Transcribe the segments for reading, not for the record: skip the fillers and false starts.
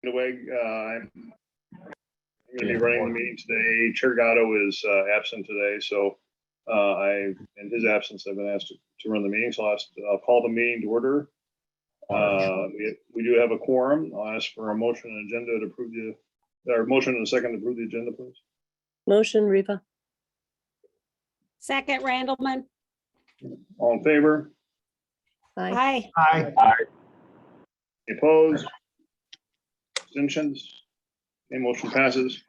away. I'm going to be running the meeting today. Chair Gatto is absent today, so in his absence, I've been asked to run the meeting. So I'll call the meeting to order. We do have a quorum. I'll ask for a motion and agenda to approve motion and a second to approve the agenda, please. Motion, Riva. Second, Randleman. All in favor? Aye. Aye. Any opposed? Abstentions? Okay, motion passes.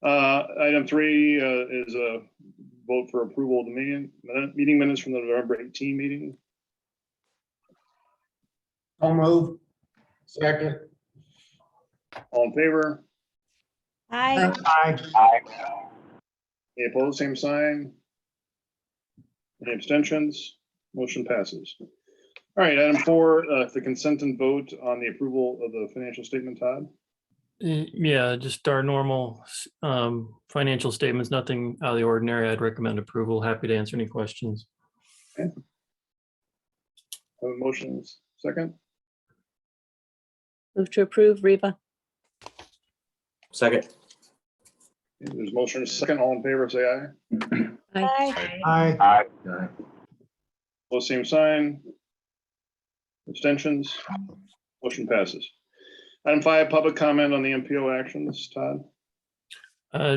Item 3 is a vote for approval of the meeting minutes from the November 18 meeting. I'll move. Second. All in favor? Aye. Aye. Any opposed? Same sign. Any abstentions? Motion passes. All right, item 4, the consent and vote on the approval of the financial statement, Todd. Yeah, just our normal financial statements, nothing out of the ordinary. I'd recommend approval. Happy to answer any questions. Okay. Have a motion second. Move to approve, Riva. Second. Okay, there's motion second. All in favor, say aye. Aye. Aye. Both same sign. Abstentions? Motion passes. Item 5, public comment on the MPO actions, Todd.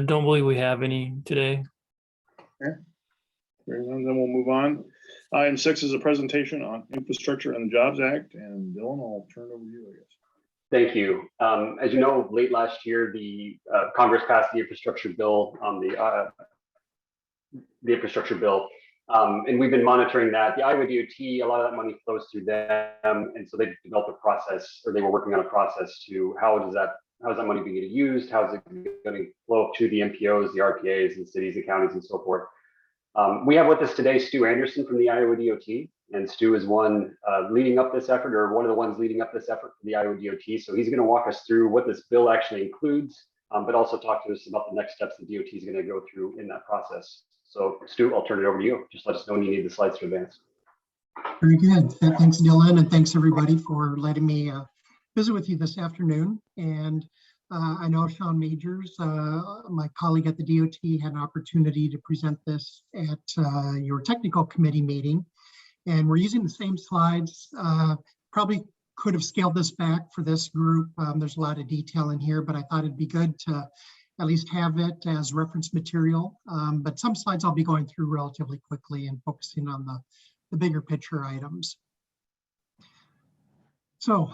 Don't believe we have any today. Okay. Then we'll move on. Item 6 is a presentation on infrastructure and the Jobs Act, and Dylan, I'll turn it over to you, I guess. Thank you. As you know, late last year, the Congress passed the infrastructure bill on the infrastructure bill. And we've been monitoring that. The Iowa DOT, a lot of that money flows through them. And so they developed a process, or they were working on a process to how is that money being used? How is it going to flow to the MPOs, the RPAs, and cities and counties and so forth? We have with us today Stu Anderson from the Iowa DOT. And Stu is one leading up this effort, or one of the ones leading up this effort for the Iowa DOT. So he's going to walk us through what this bill actually includes, but also talk to us about the next steps the DOT is going to go through in that process. So Stu, I'll turn it over to you. Just let us know when you need the slides to advance. Very good. Thanks, Dylan, and thanks everybody for letting me visit with you this afternoon. And I know Sean Majors, my colleague at the DOT, had an opportunity to present this at your technical committee meeting. And we're using the same slides. Probably could have scaled this back for this group. There's a lot of detail in here, but I thought it'd be good to at least have it as reference material. But some slides I'll be going through relatively quickly and focusing on the bigger picture items. So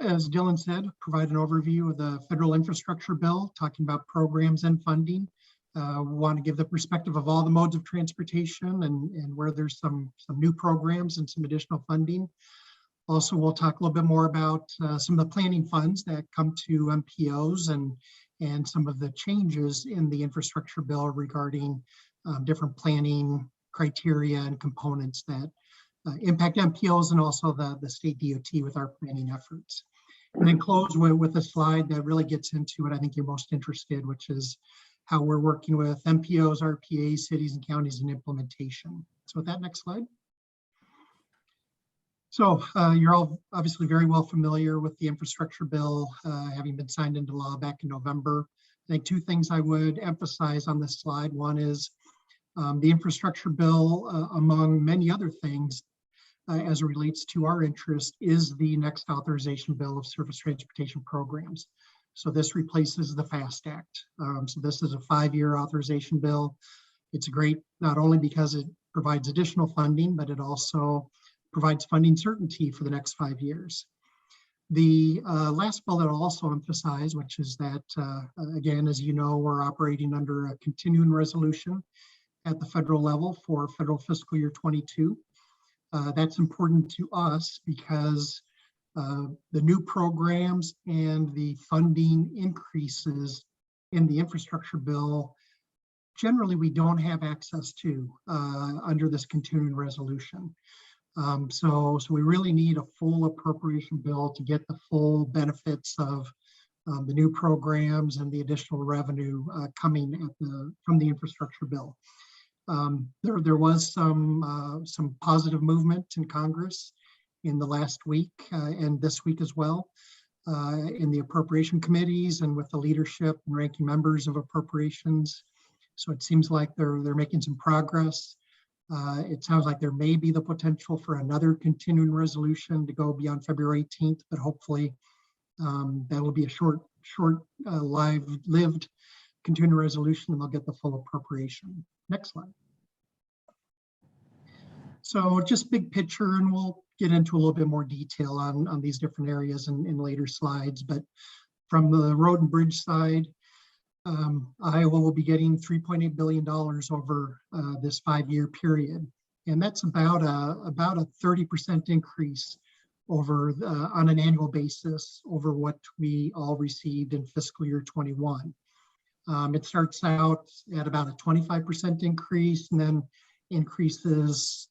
as Dylan said, provide an overview of the federal infrastructure bill, talking about programs and funding. We want to give the perspective of all the modes of transportation and where there's some new programs and some additional funding. Also, we'll talk a little bit more about some of the planning funds that come to MPOs and some of the changes in the infrastructure bill regarding different planning criteria and components that impact MPOs and also the state DOT with our planning efforts. And then close with a slide that really gets into what I think you're most interested, which is how we're working with MPOs, RPAs, cities and counties in implementation. So with that, next slide. So you're all obviously very well familiar with the infrastructure bill, having been signed into law back in November. I think 2 things I would emphasize on this slide. One is the infrastructure bill, among many other things, as it relates to our interest, is the next authorization bill of surface transportation programs. So this replaces the FAST Act. So this is a 5-year authorization bill. It's great, not only because it provides additional funding, but it also provides funding certainty for the next 5 years. The last bill that I'll also emphasize, which is that, again, as you know, we're operating under a continuing resolution at the federal level for federal fiscal year 22. That's important to us because the new programs and the funding increases in the infrastructure bill, generally we don't have access to under this continuing resolution. So we really need a full appropriation bill to get the full benefits of the new programs and the additional revenue coming from the infrastructure bill. There was some positive movement in Congress in the last week and this week as well. in the appropriation committees and with the leadership and ranking members of appropriations. So it seems like they're making some progress. It sounds like there may be the potential for another continuing resolution to go beyond February 18th, but hopefully that will be a short lived continuing resolution and they'll get the full appropriation. Next slide. So just big picture, and we'll get into a little bit more detail on these different areas in later slides. But from the road and bridge side, Iowa will be getting $3.8 billion over this 5-year period. And that's about a 30% increase over on an annual basis over what we all received in fiscal year 21. It starts out at about a 25% increase and then increases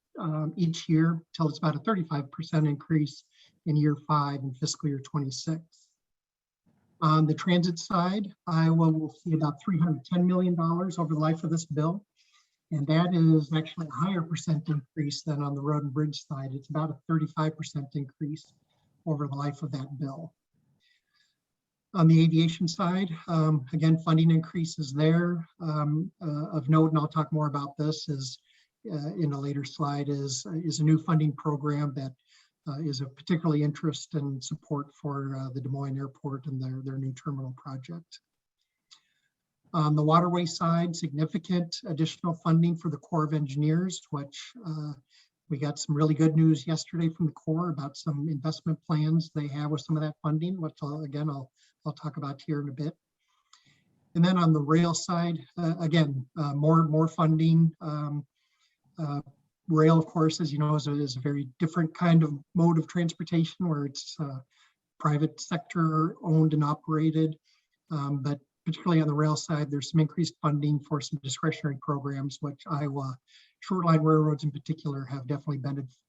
each year till it's about a 35% increase in year 5 in fiscal year 26. On the transit side, Iowa will see about $310 million over the life of this bill. And that is actually a higher percent increase than on the road and bridge side. It's about a 35% increase over the life of that bill. On the aviation side, again, funding increases there. Of note, and I'll talk more about this is in a later slide, is a new funding program that is of particularly interest and support for the Des Moines Airport and their new terminal project. On the waterway side, significant additional funding for the Corps of Engineers, which we got some really good news yesterday from the Corps about some investment plans they have with some of that funding, which again, I'll talk about here in a bit. And then on the rail side, again, more funding. Rail, of course, as you know, is a very different kind of mode of transportation where it's private sector owned and operated. But particularly on the rail side, there's some increased funding for some discretionary programs, which Iowa short-line railroads in particular have definitely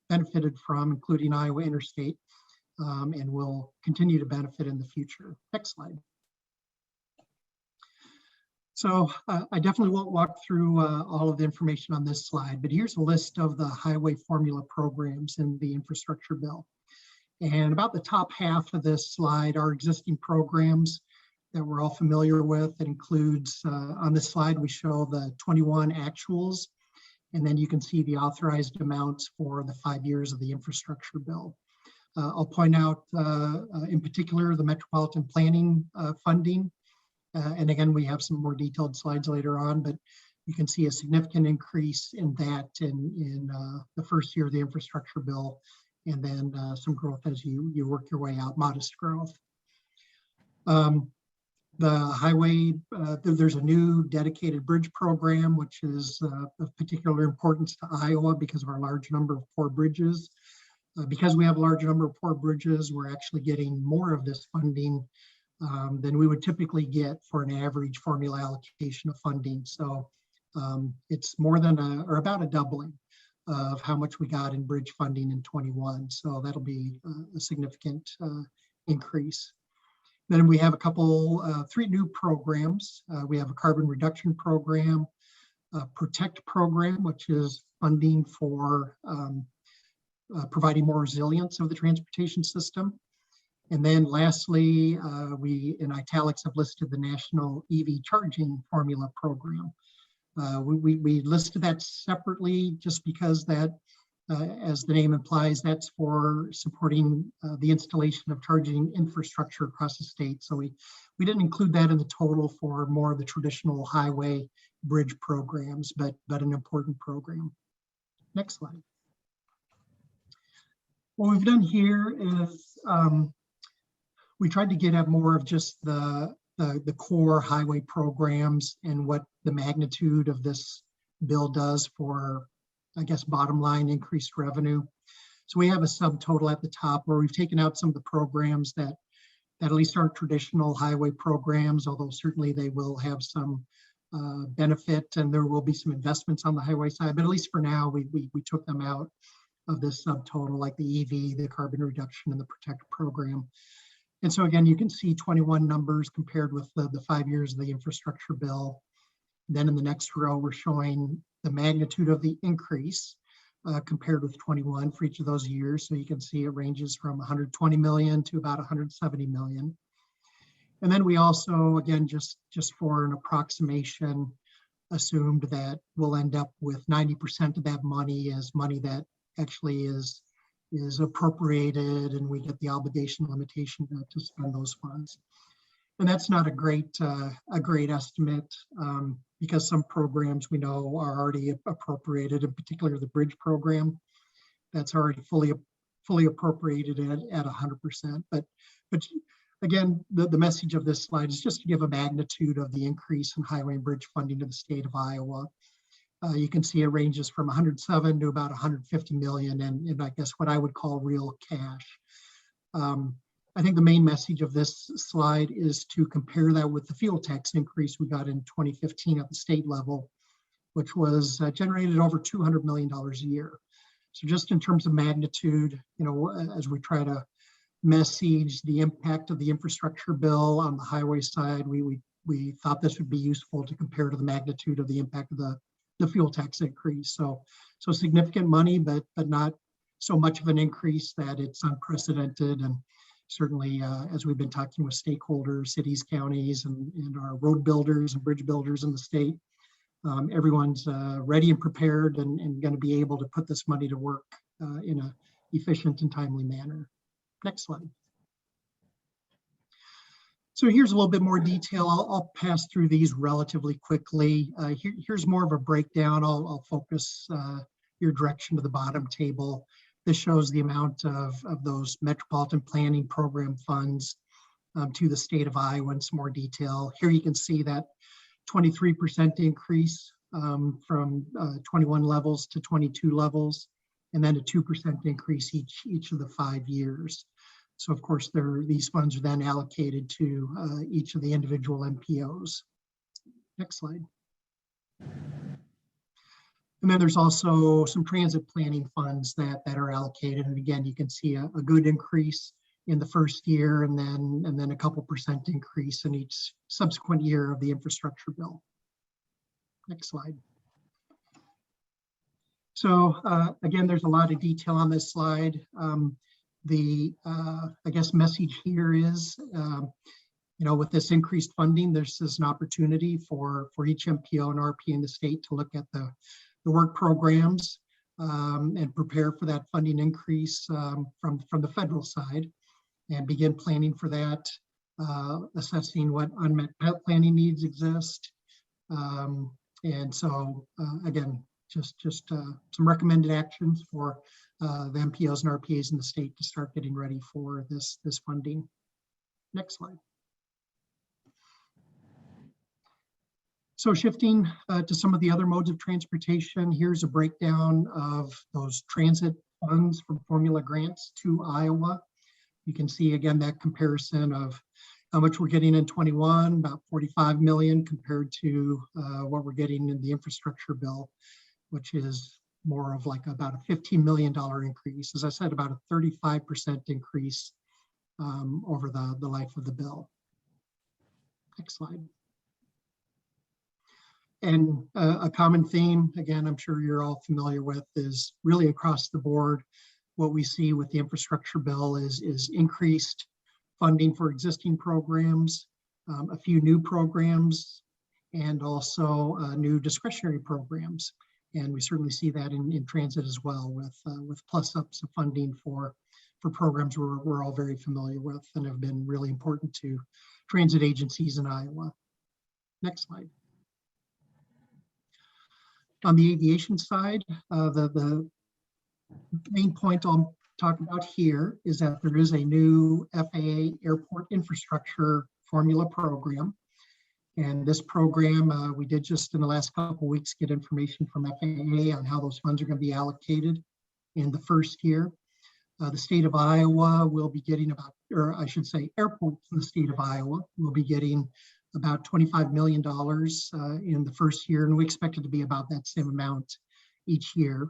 benefited from, including Iowa Interstate, and will continue to benefit in the future. Next slide. So I definitely won't walk through all of the information on this slide, but here's a list of the highway formula programs in the infrastructure bill. And about the top half of this slide are existing programs that we're all familiar with. It includes, on this slide, we show the 21 actuals, and then you can see the authorized amounts for the 5 years of the infrastructure bill. I'll point out in particular the Metropolitan planning funding. And again, we have some more detailed slides later on, but you can see a significant increase in that in the first year of the infrastructure bill, and then some growth as you work your way out, modest growth. The highway, there's a new dedicated bridge program, which is of particular importance to Iowa because of our large number of poor bridges. Because we have a large number of poor bridges, we're actually getting more of this funding than we would typically get for an average formula allocation of funding. So it's more than about a doubling of how much we got in bridge funding in 21. So that'll be a significant increase. Then we have a couple, 3 new programs. We have a carbon reduction program, a protect program, which is funding for providing more resilience of the transportation system. And then lastly, we in italics have listed the National EV Charging Formula Program. We listed that separately just because that, as the name implies, that's for supporting the installation of charging infrastructure across the state. So we didn't include that in the total for more of the traditional highway bridge programs, but an important program. Next slide. What we've done here is we tried to get at more of just the core highway programs and what the magnitude of this bill does for, I guess, bottom line increased revenue. So we have a subtotal at the top where we've taken out some of the programs that at least aren't traditional highway programs, although certainly they will have some benefit and there will be some investments on the highway side. But at least for now, we took them out of this subtotal, like the EV, the carbon reduction, and the protect program. And so again, you can see 21 numbers compared with the 5 years of the infrastructure bill. Then in the next row, we're showing the magnitude of the increase compared with 21 for each of those years. So you can see it ranges from 120 million to about 170 million. And then we also, again, just for an approximation, assumed that we'll end up with 90% of that money as money that actually is appropriated, and we get the obligation limitation to spend those funds. And that's not a great estimate because some programs we know are already appropriated, in particular the bridge program that's already fully appropriated at 100%. But again, the message of this slide is just to give a magnitude of the increase in highway and bridge funding to the state of Iowa. You can see it ranges from 107 to about 150 million, and I guess what I would call real cash. I think the main message of this slide is to compare that with the fuel tax increase we got in 2015 at the state level, which was generated over $200 million a year. So just in terms of magnitude, as we try to message the impact of the infrastructure bill on the highway side, we thought this would be useful to compare to the magnitude of the impact of the fuel tax increase. So significant money, but not so much of an increase that it's unprecedented. And certainly, as we've been talking with stakeholders, cities, counties, and our road builders and bridge builders in the state, everyone's ready and prepared and going to be able to put this money to work in an efficient and timely manner. Next slide. So here's a little bit more detail. I'll pass through these relatively quickly. Here's more of a breakdown. I'll focus your direction to the bottom table. This shows the amount of those Metropolitan Planning Program funds to the state of Iowa in some more detail. Here you can see that 23% increase from 21 levels to 22 levels, and then a 2% increase each of the 5 years. So of course, these funds are then allocated to each of the individual MPOs. Next slide. And then there's also some transit planning funds that are allocated. And again, you can see a good increase in the first year and then a couple % increase in each subsequent year of the infrastructure bill. Next slide. So again, there's a lot of detail on this slide. I guess message here is, with this increased funding, there's an opportunity for each MPO and RP in the state to look at the work programs and prepare for that funding increase from the federal side and begin planning for that, assessing what unmet planning needs exist. And so again, just some recommended actions for the MPOs and RPAs in the state to start getting ready for this funding. Next slide. So shifting to some of the other modes of transportation, here's a breakdown of those transit funds from formula grants to Iowa. You can see again that comparison of how much we're getting in 21, about 45 million compared to what we're getting in the infrastructure bill, which is more of like about a $15 million increase. As I said, about a 35% increase over the life of the bill. Next slide. And a common theme, again, I'm sure you're all familiar with, is really across the board. What we see with the infrastructure bill is increased funding for existing programs, a few new programs, and also new discretionary programs. And we certainly see that in transit as well, with plus ups of funding for programs we're all very familiar with and have been really important to transit agencies in Iowa. Next slide. On the aviation side, the main point I'll talk about here is that there is a new FAA airport infrastructure formula program. And this program, we did just in the last couple of weeks get information from FAA on how those funds are going to be allocated in the first year. The state of Iowa will be getting about, or I should say airports in the state of Iowa will be getting about $25 million in the first year, and we expect it to be about that same amount each year.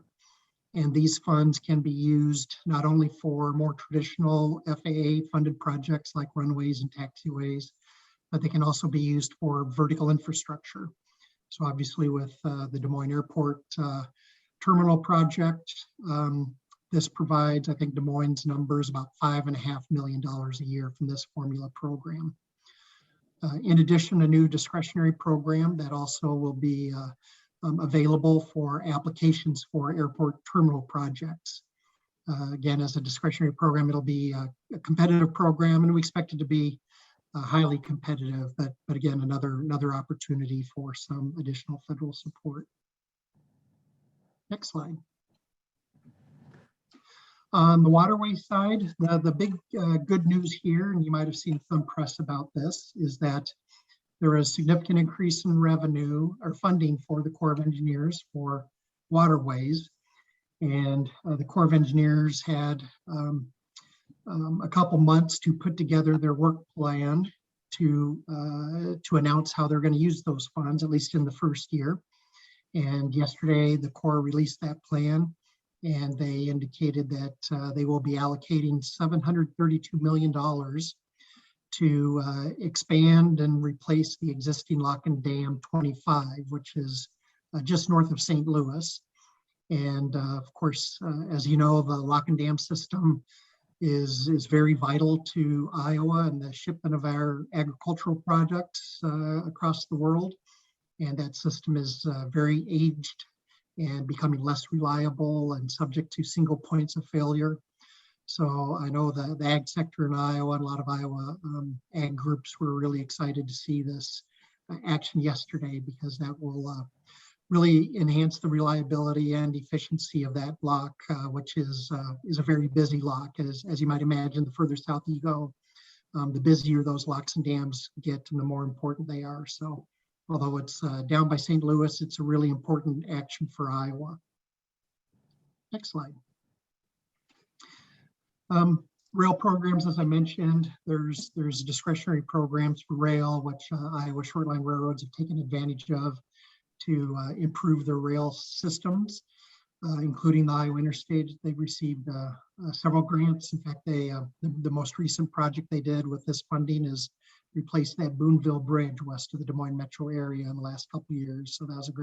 And these funds can be used not only for more traditional FAA funded projects like runways and taxiways, but they can also be used for vertical infrastructure. So obviously with the Des Moines Airport terminal project. This provides, I think Des Moines numbers, about $5.5 million a year from this formula program. In addition, a new discretionary program that also will be available for applications for airport terminal projects. Again, as a discretionary program, it'll be a competitive program, and we expect it to be highly competitive, but again, another opportunity for some additional federal support. Next slide. On the Waterways side, the big good news here, and you might have seen some press about this, is that there is a significant increase in revenue or funding for the Corps of Engineers for Waterways. And the Corps of Engineers had a couple months to put together their work plan to announce how they're going to use those funds, at least in the first year. And yesterday, the Corps released that plan, and they indicated that they will be allocating $732 million to expand and replace the existing Lock and Dam 25, which is just north of St. Louis. And of course, as you know, the Lock and Dam system is very vital to Iowa and the shipment of our agricultural products across the world. And that system is very aged and becoming less reliable and subject to single points of failure. So I know the ag sector in Iowa, and a lot of Iowa ag groups were really excited to see this action yesterday, because that will really enhance the reliability and efficiency of that lock, which is a very busy lock. As you might imagine, the further south you go, the busier those locks and dams get and the more important they are. So although it's down by St. Louis, it's a really important action for Iowa. Next slide. Rail programs, as I mentioned, there's discretionary programs for rail, which Iowa short line railroads have taken advantage of to improve their rail systems, including the Iowa Interstate. They've received several grants. In fact, the most recent project they did with this funding is replace that Boonville Bridge west of the Des Moines metro area in the last couple of years. So that was a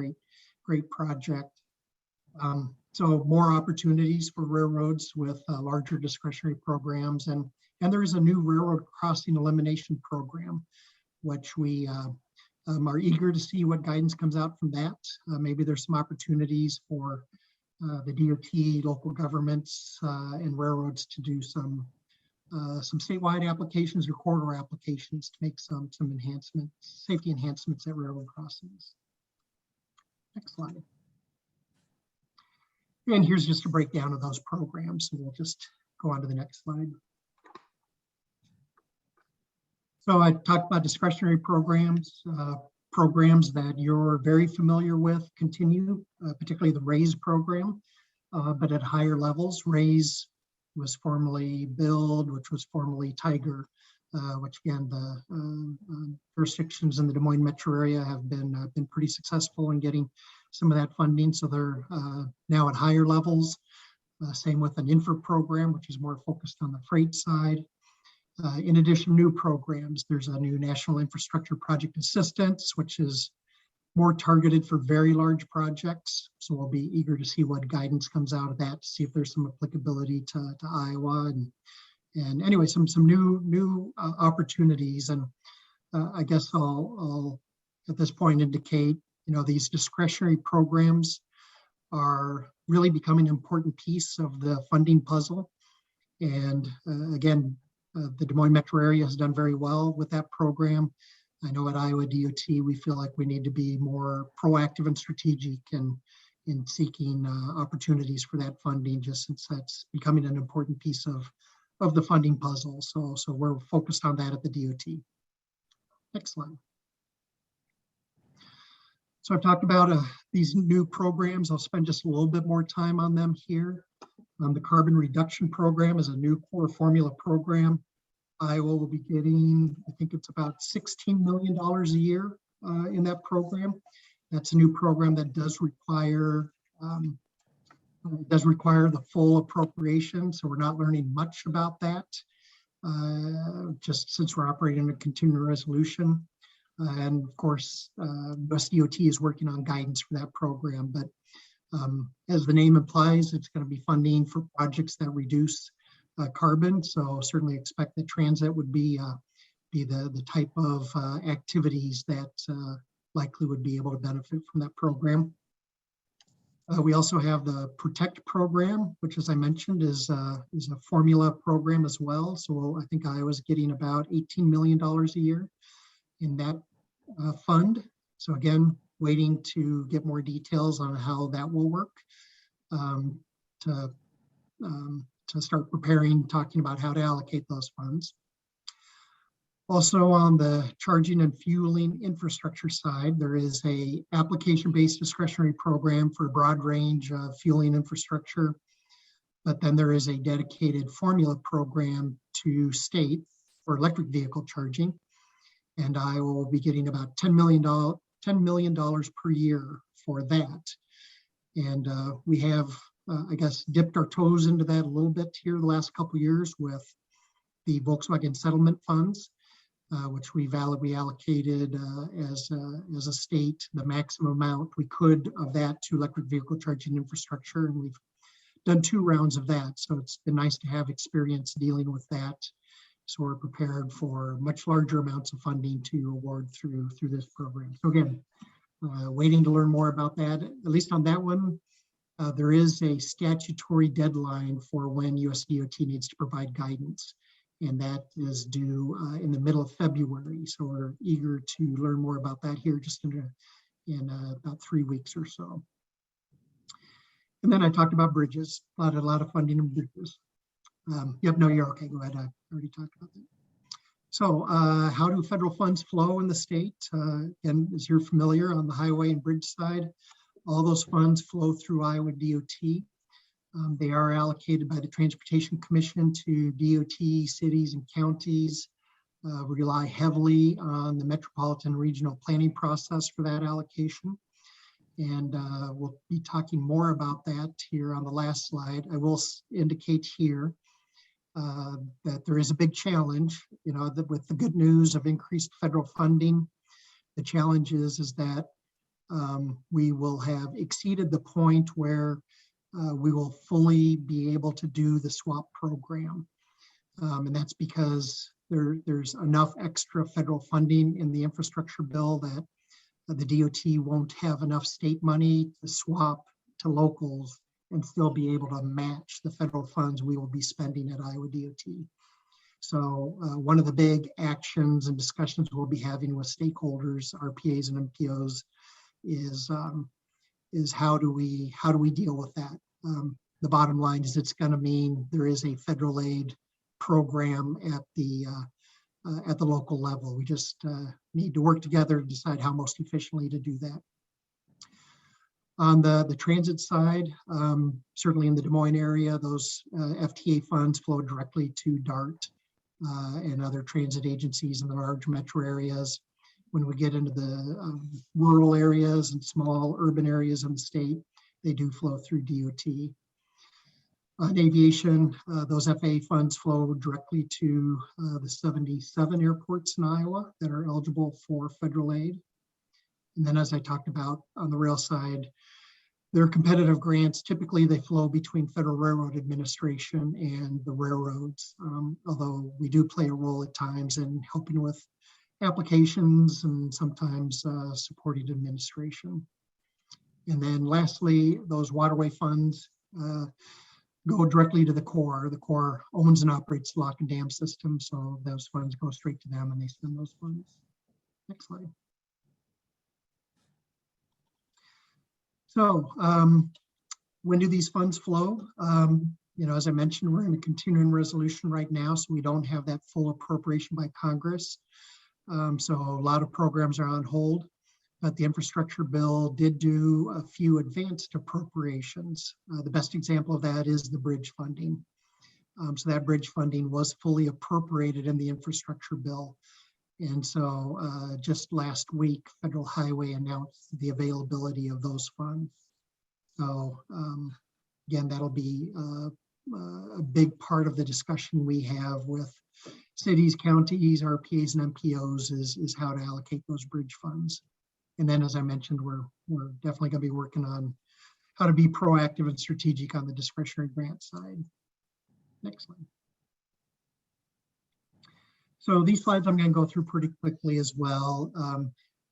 great project. So more opportunities for railroads with larger discretionary programs. And there is a new railroad crossing elimination program, which we are eager to see what guidance comes out from that. Maybe there's some opportunities for the DOT, local governments, and railroads to do some statewide applications or corridor applications to make some enhancements, safety enhancements at railroad crossings. Next slide. And here's just a breakdown of those programs. So we'll just go on to the next slide. So I talked about discretionary programs, programs that you're very familiar with continue, particularly the RAISE program, but at higher levels. RAISE was formerly BUILD, which was formerly TIGER, which again, the jurisdictions in the Des Moines metro area have been pretty successful in getting some of that funding. So they're now at higher levels. Same with an infra program, which is more focused on the freight side. In addition, new programs. There's a new National Infrastructure Project Assistance, which is more targeted for very large projects. So we'll be eager to see what guidance comes out of that, to see if there's some applicability to Iowa. And anyway, some new opportunities. And I guess I'll at this point indicate, these discretionary programs are really becoming an important piece of the funding puzzle. And again, the Des Moines metro area has done very well with that program. I know at Iowa DOT, we feel like we need to be more proactive and strategic in seeking opportunities for that funding, just since that's becoming an important piece of the funding puzzle. So we're focused on that at the DOT. Next slide. So I've talked about these new programs. I'll spend just a little bit more time on them here. The carbon reduction program is a new core formula program. Iowa will be getting, I think it's about $16 million a year in that program. That's a new program that does require the full appropriation. So we're not learning much about that, just since we're operating a continuing resolution. And of course, USDOT is working on guidance for that program. But As the name implies, it's going to be funding for projects that reduce carbon. So certainly expect that transit would be the type of activities that likely would be able to benefit from that program. We also have the Protect program, which, as I mentioned, is a formula program as well. So I think Iowa's getting about $18 million a year in that fund. So again, waiting to get more details on how that will work to start preparing, talking about how to allocate those funds. Also on the charging and fueling infrastructure side, there is a application-based discretionary program for a broad range of fueling infrastructure. But then there is a dedicated formula program to state for electric vehicle charging. And I will be getting about $10 million per year for that. And we have, I guess, dipped our toes into that a little bit here the last couple of years with the Volkswagen settlement funds, which we allocated as a state the maximum amount we could of that to electric vehicle charging infrastructure. And we've done 2 rounds of that. So it's been nice to have experience dealing with that. So we're prepared for much larger amounts of funding to award through this program. So again, waiting to learn more about that. At least on that one, there is a statutory deadline for when USDOT needs to provide guidance. And that is due in the middle of February. So we're eager to learn more about that here just in about 3 weeks or so. And then I talked about bridges, a lot of funding in bridges. Yep, no, you're okay, go ahead, I already talked about that. So how do federal funds flow in the state? And as you're familiar, on the highway and bridge side, all those funds flow through Iowa DOT. They are allocated by the Transportation Commission to DOT, cities and counties. We rely heavily on the Metropolitan regional planning process for that allocation. And we'll be talking more about that here on the last slide. I will indicate here that there is a big challenge, with the good news of increased federal funding. The challenge is that we will have exceeded the point where we will fully be able to do the swap program. And that's because there's enough extra federal funding in the infrastructure bill that the DOT won't have enough state money to swap to locals and still be able to match the federal funds we will be spending at Iowa DOT. So one of the big actions and discussions we'll be having with stakeholders, RPAs and MPOs, is how do we deal with that? The bottom line is it's going to mean there is a federal aid program at the local level. We just need to work together to decide how most efficiently to do that. On the transit side, certainly in the Des Moines area, those FTA funds flow directly to DART and other transit agencies in the large metro areas. When we get into the rural areas and small urban areas in the state, they do flow through DOT. On aviation, those FAA funds flow directly to the 77 airports in Iowa that are eligible for federal aid. And then, as I talked about on the rail side, there are competitive grants. Typically, they flow between Federal Railroad Administration and the railroads, although we do play a role at times in helping with applications and sometimes supporting administration. And then lastly, those waterway funds go directly to the Corps. The Corps owns and operates the lock and dam system, so those funds go straight to them and they spend those funds. Next slide. So when do these funds flow? As I mentioned, we're in a continuing resolution right now, so we don't have that full appropriation by Congress. So a lot of programs are on hold, but the infrastructure bill did do a few advanced appropriations. The best example of that is the bridge funding. So that bridge funding was fully appropriated in the infrastructure bill. And so just last week, Federal Highway announced the availability of those funds. So again, that'll be a big part of the discussion we have with cities, counties, RPAs, and MPOs is how to allocate those bridge funds. And then, as I mentioned, we're definitely going to be working on how to be proactive and strategic on the discretionary grant side. Next slide. So these slides I'm going to go through pretty quickly as well.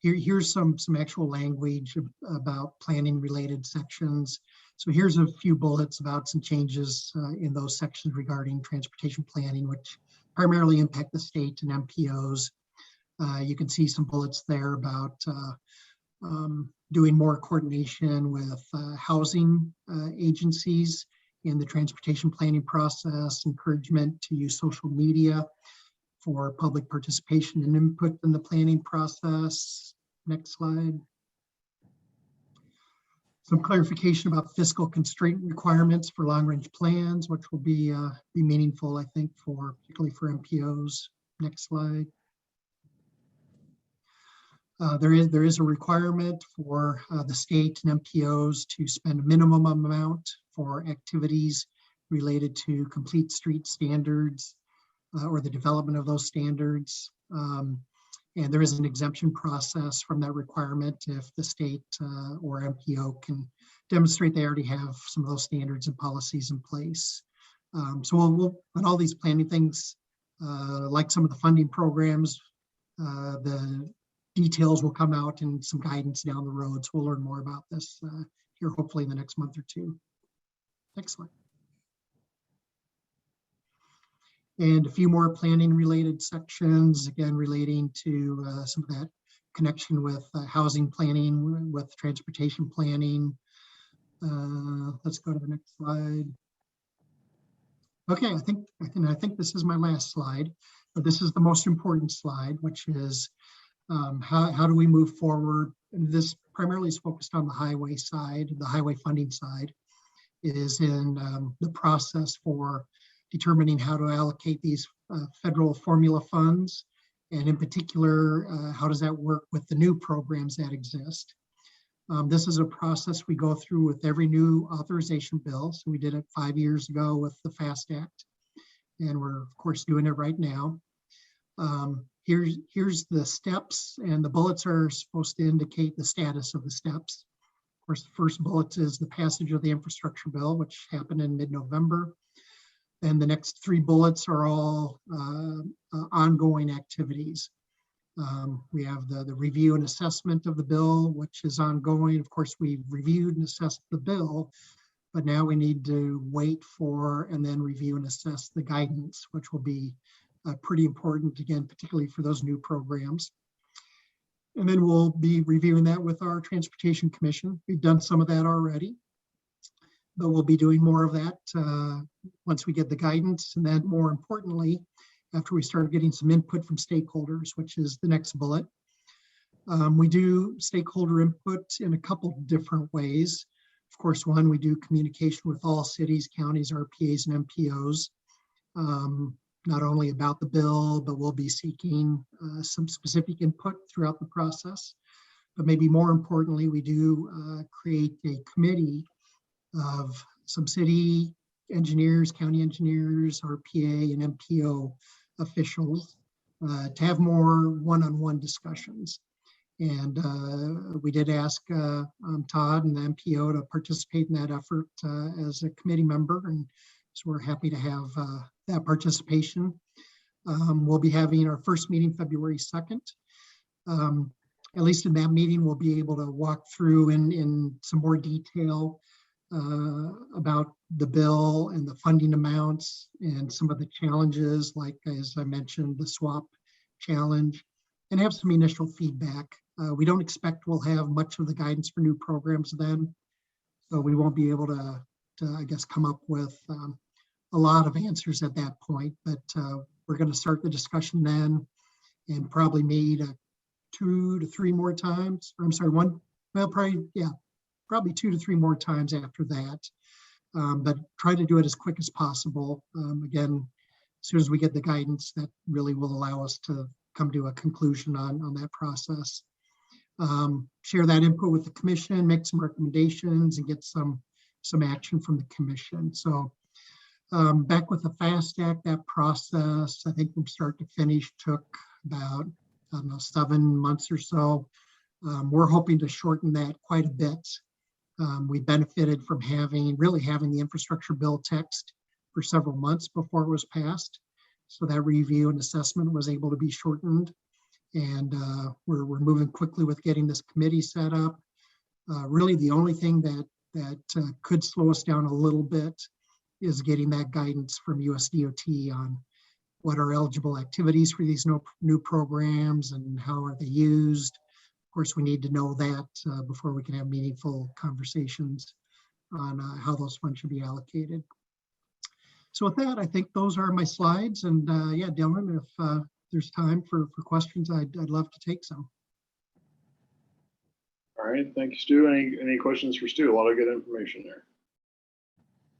Here's some actual language about planning related sections. So here's a few bullets about some changes in those sections regarding transportation planning, which primarily impact the state and MPOs. You can see some bullets there about doing more coordination with housing agencies in the transportation planning process, encouragement to use social media for public participation and input in the planning process. Next slide. Some clarification about fiscal constraint requirements for long-range plans, which will be meaningful, I think, particularly for MPOs. Next slide. There is a requirement for the state and MPOs to spend a minimum amount for activities related to complete street standards or the development of those standards. And there is an exemption process from that requirement if the state or MPO can demonstrate they already have some of those standards and policies in place. So we'll on all these planning things, like some of the funding programs, the details will come out in some guidance down the road. So we'll learn more about this here, hopefully in the next month or two. Next slide. And a few more planning related sections, again, relating to some of that connection with housing planning, with transportation planning. Let's go to the next slide. Okay, I think this is my last slide, but this is the most important slide, which is how do we move forward? And this primarily is focused on the highway side, the highway funding side. It is in the process for determining how to allocate these federal formula funds, and in particular, how does that work with the new programs that exist? This is a process we go through with every new authorization bill. So we did it 5 years ago with the FAST Act, and we're of course doing it right now. Here's the steps, and the bullets are supposed to indicate the status of the steps. Of course, the first bullet is the passage of the infrastructure bill, which happened in mid-November. And the next 3 bullets are all ongoing activities. We have the review and assessment of the bill, which is ongoing. Of course, we've reviewed and assessed the bill, but now we need to wait for and then review and assess the guidance, which will be pretty important, again, particularly for those new programs. And then we'll be reviewing that with our Transportation Commission. We've done some of that already, but we'll be doing more of that once we get the guidance. And then more importantly, after we start getting some input from stakeholders, which is the next bullet. We do stakeholder input in a couple different ways. Of course, one, we do communication with all cities, counties, RPAs, and MPOs, not only about the bill, but we'll be seeking some specific input throughout the process. But maybe more importantly, we do create a committee of some city engineers, county engineers, RPA, and MPO officials to have more one-on-one discussions. And we did ask Todd and the MPO to participate in that effort as a committee member, and so we're happy to have that participation. We'll be having our first meeting February 2nd. At least in that meeting, we'll be able to walk through in some more detail about the bill and the funding amounts and some of the challenges, like, as I mentioned, the swap challenge, and have some initial feedback. We don't expect we'll have much of the guidance for new programs then, so we won't be able to I guess, come up with a lot of answers at that point, but we're going to start the discussion then and probably meet 2 to 3 more times. Or I'm sorry, probably 2 to 3 more times after that, but try to do it as quick as possible. Again, as soon as we get the guidance, that really will allow us to come to a conclusion on that process. Share that input with the commission, make some recommendations, and get some action from the commission. So back with the FAST Act, that process, I think from start to finish, took about, I don't know, 7 months or so. We're hoping to shorten that quite a bit. We benefited from really having the infrastructure bill text for several months before it was passed. So that review and assessment was able to be shortened. And we're moving quickly with getting this committee set up. Really, the only thing that could slow us down a little bit is getting that guidance from USDOT on what are eligible activities for these new programs and how are they used. Of course, we need to know that before we can have meaningful conversations on how those funds should be allocated. So with that, I think those are my slides. And yeah, Dylan, if there's time for questions, I'd love to take some. All right, thank you, Stu. Any questions for Stu? A lot of good information there.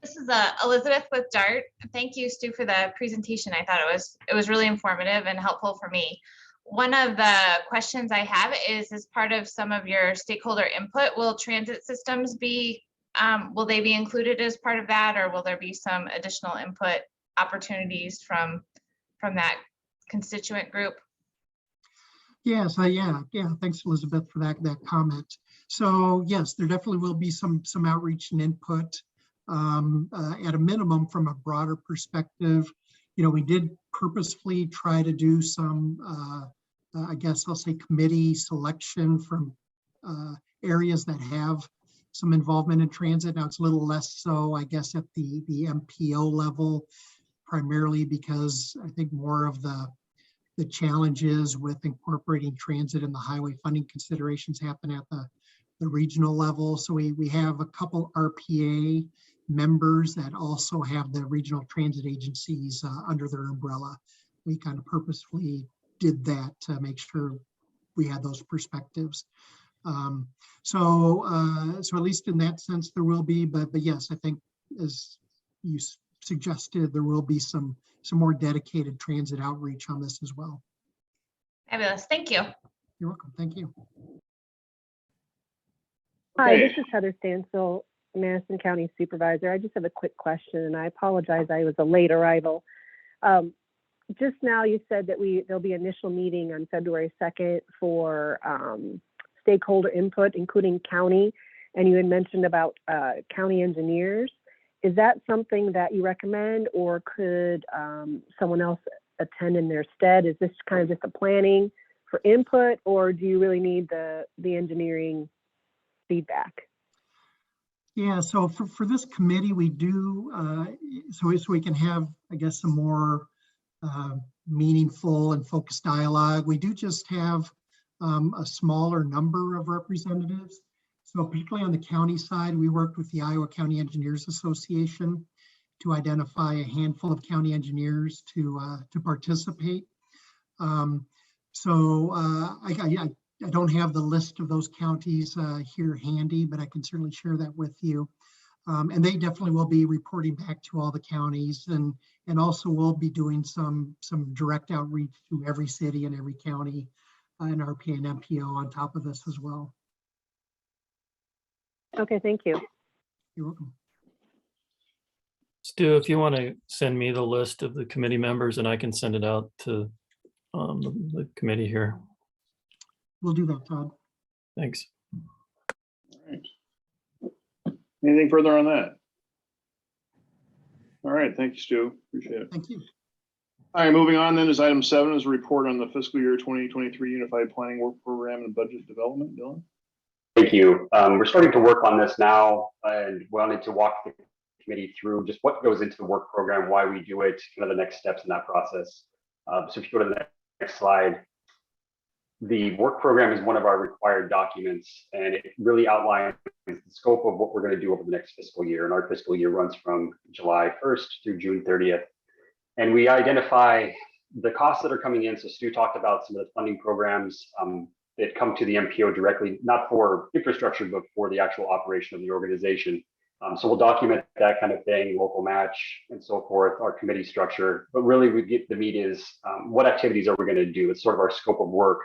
This is Elizabeth with DART. Thank you, Stu, for the presentation. I thought it was really informative and helpful for me. One of the questions I have is, as part of some of your stakeholder input, will transit systems be, will they be included as part of that, or will there be some additional input opportunities from that constituent group? Yes, yeah. Thanks, Elizabeth, for that comment. So yes, there definitely will be some outreach and input. At a minimum, from a broader perspective, we did purposefully try to do some, I guess I'll say, committee selection from areas that have some involvement in transit. Now it's a little less so, I guess, at the MPO level, primarily because I think more of the challenges with incorporating transit and the highway funding considerations happen at the regional level. So we have a couple RPA members that also have the regional transit agencies under their umbrella. We kind of purposefully did that to make sure we had those perspectives. So at least in that sense there will be, but yes, I think as you suggested, there will be some more dedicated transit outreach on this as well. Fabulous, thank you. You're welcome, thank you. Hi, Okay. this is Heather Stansel, Madison County Supervisor. I just have a quick question, and I apologize, I was a late arrival. Just now you said that there'll be initial meeting on February 2nd for stakeholder input, including county, and you had mentioned about county engineers. Is that something that you recommend, or could someone else attend in their stead? Is this kind of just a planning for input, or do you really need the engineering feedback? Yeah, so for this committee, we do, so we can have, I guess, some more meaningful and focused dialogue. We do just have a smaller number of representatives. So particularly on the county side, we worked with the Iowa County Engineers Association to identify a handful of county engineers to participate. So I don't have the list of those counties here handy, but I can certainly share that with you. And they definitely will be reporting back to all the counties, and also we'll be doing some direct outreach to every city and every county in RPA and MPO on top of this as well. Okay, thank you. You're welcome. Stu, if you want to send me the list of the committee members, and I can send it out to the committee here. We'll do that, Todd. Thanks. All right. Anything further on that? All right, thank you, Stu. Appreciate it. Thank you. All right, moving on then is item 7 is a report on the fiscal year 2023 Unified Planning Work Program and Budget Development. Dylan? Thank you. We're starting to work on this now, and wanted to walk the committee through just what goes into the work program, why we do it, kind of the next steps in that process. So if you go to the next slide, the work program is one of our required documents, and it really outlines the scope of what we're going to do over the next fiscal year. And our fiscal year runs from July 1st through June 30th. And we identify the costs that are coming in. So Stu talked about some of the funding programs that come to the MPO directly, not for infrastructure, but for the actual operation of the organization. So we'll document that kind of thing, local match and so forth, our committee structure. But really we get the meat is what activities are we going to do? It's sort of our scope of work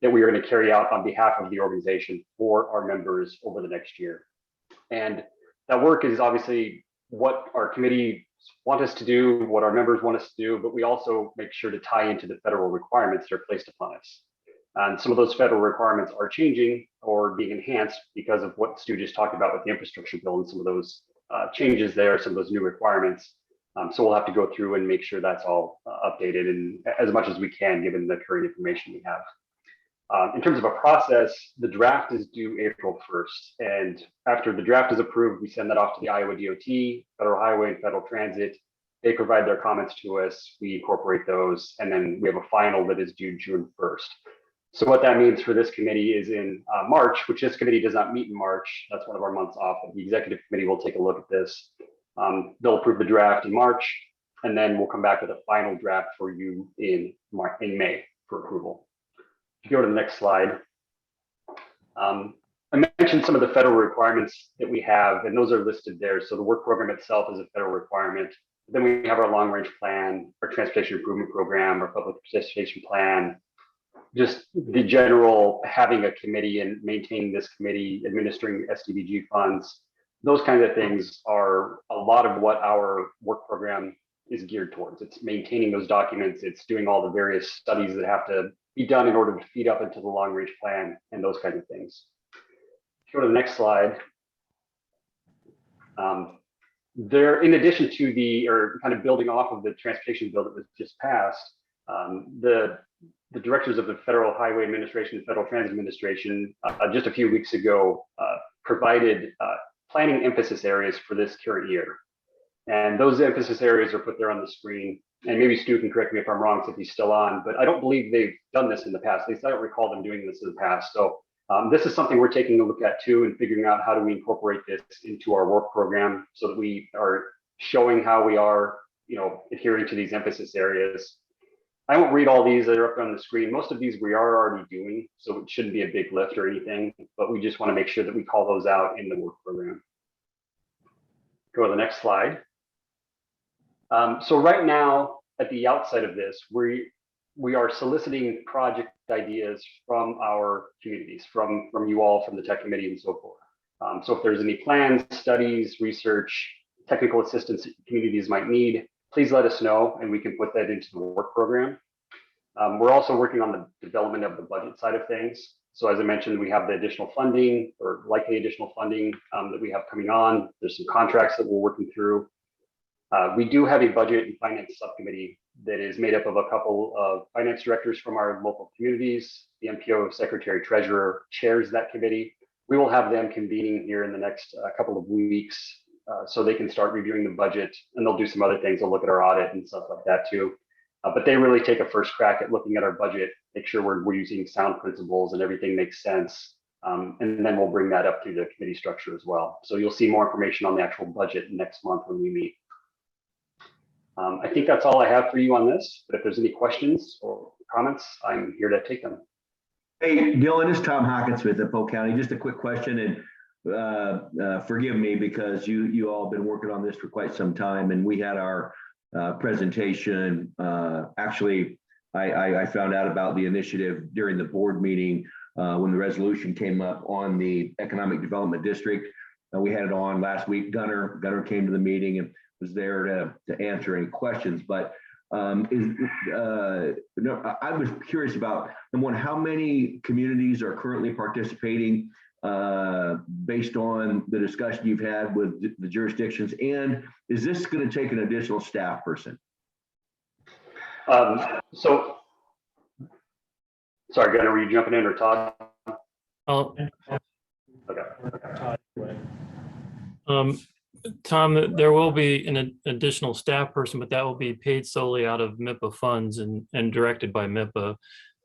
that we are going to carry out on behalf of the organization for our members over the next year. And that work is obviously what our committee want us to do, what our members want us to do, but we also make sure to tie into the federal requirements that are placed upon us. And some of those federal requirements are changing or being enhanced because of what Stu just talked about with the infrastructure bill and some of those changes there, some of those new requirements. So we'll have to go through and make sure that's all updated and as much as we can, given the current information we have. In terms of a process, the draft is due April 1st. And after the draft is approved, we send that off to the Iowa DOT, Federal Highway and Federal Transit. They provide their comments to us, we incorporate those, and then we have a final that is due June 1st. So what that means for this committee is in March, which this committee does not meet in March. That's one of our months off. The executive committee will take a look at this. They'll approve the draft in March, and then we'll come back with a final draft for you in May for approval. If you go to the next slide. I mentioned some of the federal requirements that we have, and those are listed there. So the work program itself is a federal requirement. Then we have our long range plan, our transportation improvement program, our public participation plan, just the general having a committee and maintaining this committee, administering SDBG funds. Those kinds of things are a lot of what our work program is geared towards. It's maintaining those documents. It's doing all the various studies that have to be done in order to feed up into the long range plan and those kinds of things. Go to the next slide. There, in addition to the, or kind of building off of the transportation bill that was just passed, the directors of the Federal Highway Administration and Federal Transit Administration just a few weeks ago provided planning emphasis areas for this current year. And those emphasis areas are put there on the screen. And maybe Stu can correct me if I'm wrong, if he's still on, but I don't believe they've done this in the past. At least I don't recall them doing this in the past. So this is something we're taking a look at too, and figuring out how do we incorporate this into our work program so that we are showing how we are, adhering to these emphasis areas. I won't read all these that are up on the screen. Most of these we are already doing, so it shouldn't be a big lift or anything, but we just want to make sure that we call those out in the work program. Go to the next slide. So right now, at the outset of this, we are soliciting project ideas from our communities, from you all, from the tech committee and so forth. So if there's any plans, studies, research, technical assistance that communities might need, please let us know and we can put that into the work program. We're also working on the development of the budget side of things. So as I mentioned, we have the additional funding or likely additional funding that we have coming on. There's some contracts that we're working through. We do have a budget and finance subcommittee that is made up of a couple of finance directors from our local communities. The MPO Secretary Treasurer chairs that committee. We will have them convening here in the next couple of weeks so they can start reviewing the budget, and they'll do some other things. They'll look at our audit and stuff like that too. But they really take a first crack at looking at our budget, make sure we're using sound principles and everything makes sense. And then we'll bring that up through the committee structure as well. So you'll see more information on the actual budget next month when we meet. I think that's all I have for you on this, but if there's any questions or comments, I'm here to take them. Hey, Dylan, it's Tom Hawkinsmith at Polk County. Just a quick question, and forgive me because you all have been working on this for quite some time, and we had our presentation. Actually, I found out about the initiative during the board meeting when the resolution came up on the Economic Development District. We had it on last week. Gunnar came to the meeting and was there to answer any questions. But I was curious about, number one, how many communities are currently participating based on the discussion you've had with the jurisdictions, and is this going to take an additional staff person? So, sorry, Gunnar, were you jumping in, or Todd? Okay. Okay. Tom, there will be an additional staff person, but that will be paid solely out of MIPA funds and directed by MIPA.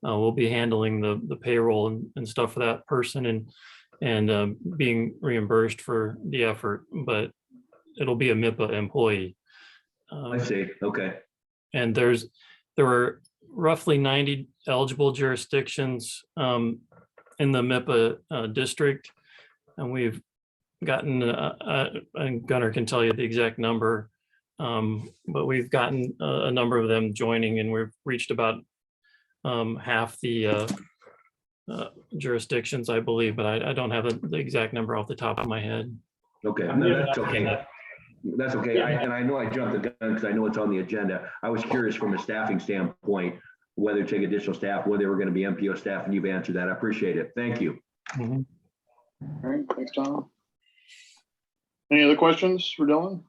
We'll be handling the payroll and stuff for that person and being reimbursed for the effort, but it'll be a MIPA employee. I see. Okay. And there were roughly 90 eligible jurisdictions in the MIPA district, and we've gotten, and Gunnar can tell you the exact number, but we've gotten a number of them joining, and we've reached about half the jurisdictions, I believe, but I don't have the exact number off the top of my head. Okay, no, that's okay. That's okay. And I know I jumped the gun because I know it's on the agenda. I was curious from a staffing standpoint, whether to take additional staff, whether we're going to be MPO staff, and you've answered that. I appreciate it. Thank you. Mhm. All right, thanks, Tom. Any other questions for Dylan?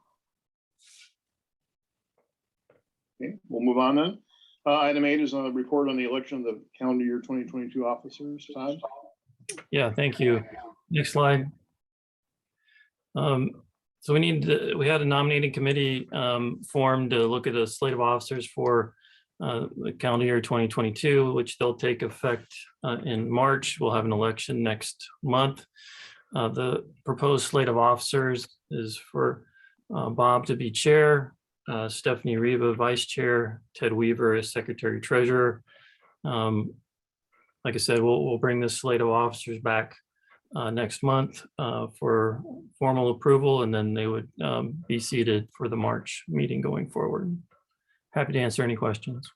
Okay, we'll move on then. Item 8 is on a report on the election of the calendar year 2022 officers. Todd? Yeah, thank you. Next slide. So we had a nominating committee formed to look at a slate of officers for the calendar year 2022, which they'll take effect in March. We'll have an election next month. The proposed slate of officers is for Bob to be chair, Stephanie Riva, vice chair, Ted Weaver as secretary treasurer. Like I said, we'll bring this slate of officers back next month for formal approval, and then they would be seated for the March meeting going forward. Happy to answer any questions.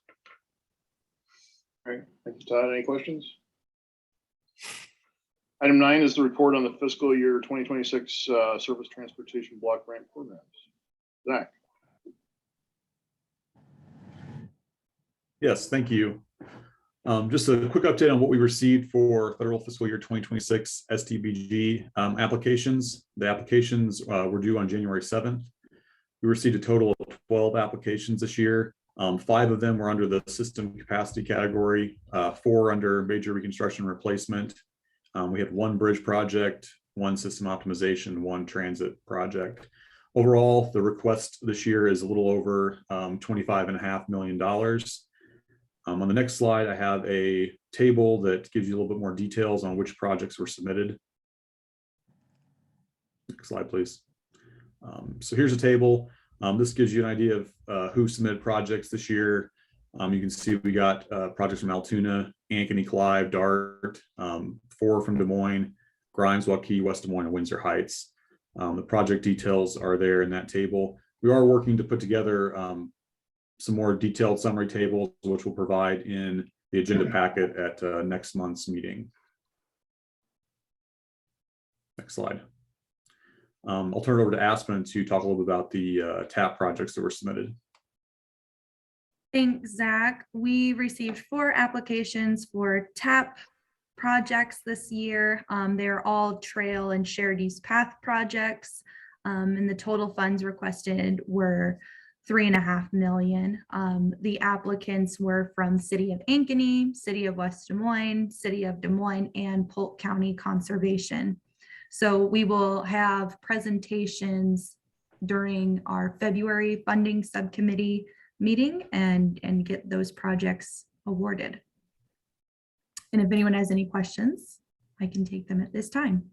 All right, thank you, Todd. Any questions? Item 9 is the report on the fiscal year 2026 Surface Transportation Block Grant Programs. Zach? Yes, thank you. Just a quick update on what we received for federal fiscal year 2026 STBG applications. The applications were due on January 7th. We received a total of 12 applications this year. 5 of them were under the system capacity category, 4 under major reconstruction replacement. We had 1 bridge project, 1 system optimization, 1 transit project. Overall, the request this year is a little over $25.5 million. On the next slide, I have a table that gives you a little bit more details on which projects were submitted. Next slide, please. So here's a table. This gives you an idea of who submitted projects this year. You can see we got projects from Altoona, Ankeny, Clive, Dart, 4 from Des Moines, Grimes, Waukee, West Des Moines, and Windsor Heights. The project details are there in that table. We are working to put together some more detailed summary tables, which we'll provide in the agenda packet at next month's meeting. Next slide. I'll turn it over to Aspen to talk a little bit about the TAP projects that were submitted. Thanks, Zach. We received 4 applications for TAP projects this year. They're all trail and shared use path projects, and the total funds requested were $3.5 million. The applicants were from City of Ankeny, City of West Des Moines, City of Des Moines, and Polk County Conservation. So we will have presentations during our February funding subcommittee meeting and get those projects awarded. And if anyone has any questions, I can take them at this time.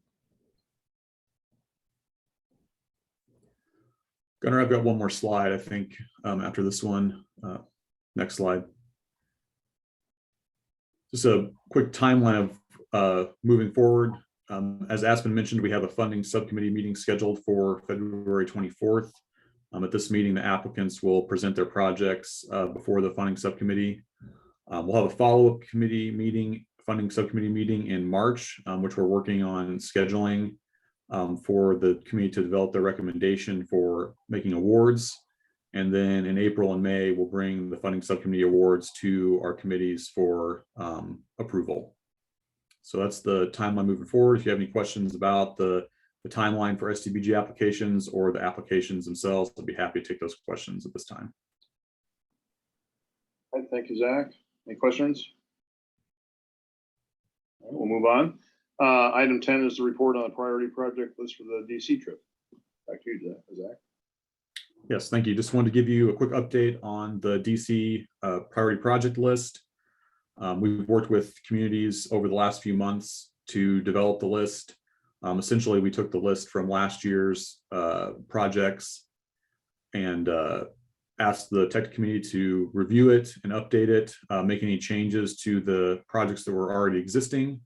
Gunnar, I've got one more slide, I think, after this one. Next slide. Just a quick timeline of moving forward. As Aspen mentioned, we have a funding subcommittee meeting scheduled for February 24th. At this meeting, the applicants will present their projects before the funding subcommittee. We'll have a follow-up committee meeting, funding subcommittee meeting in March, which we're working on scheduling for the committee to develop their recommendation for making awards. And then in April and May, we'll bring the funding subcommittee awards to our committees for approval. So that's the timeline moving forward. If you have any questions about the timeline for STBG applications or the applications themselves, I'd be happy to take those questions at this time. All right, thank you, Zach. Any questions? All right, we'll move on. Item 10 is the report on the priority project list for the DC trip. Back to you, Zach. Yes, thank you. Just wanted to give you a quick update on the DC priority project list. We've worked with communities over the last few months to develop the list. Essentially, we took the list from last year's projects and asked the tech committee to review it and update it, make any changes to the projects that were already existing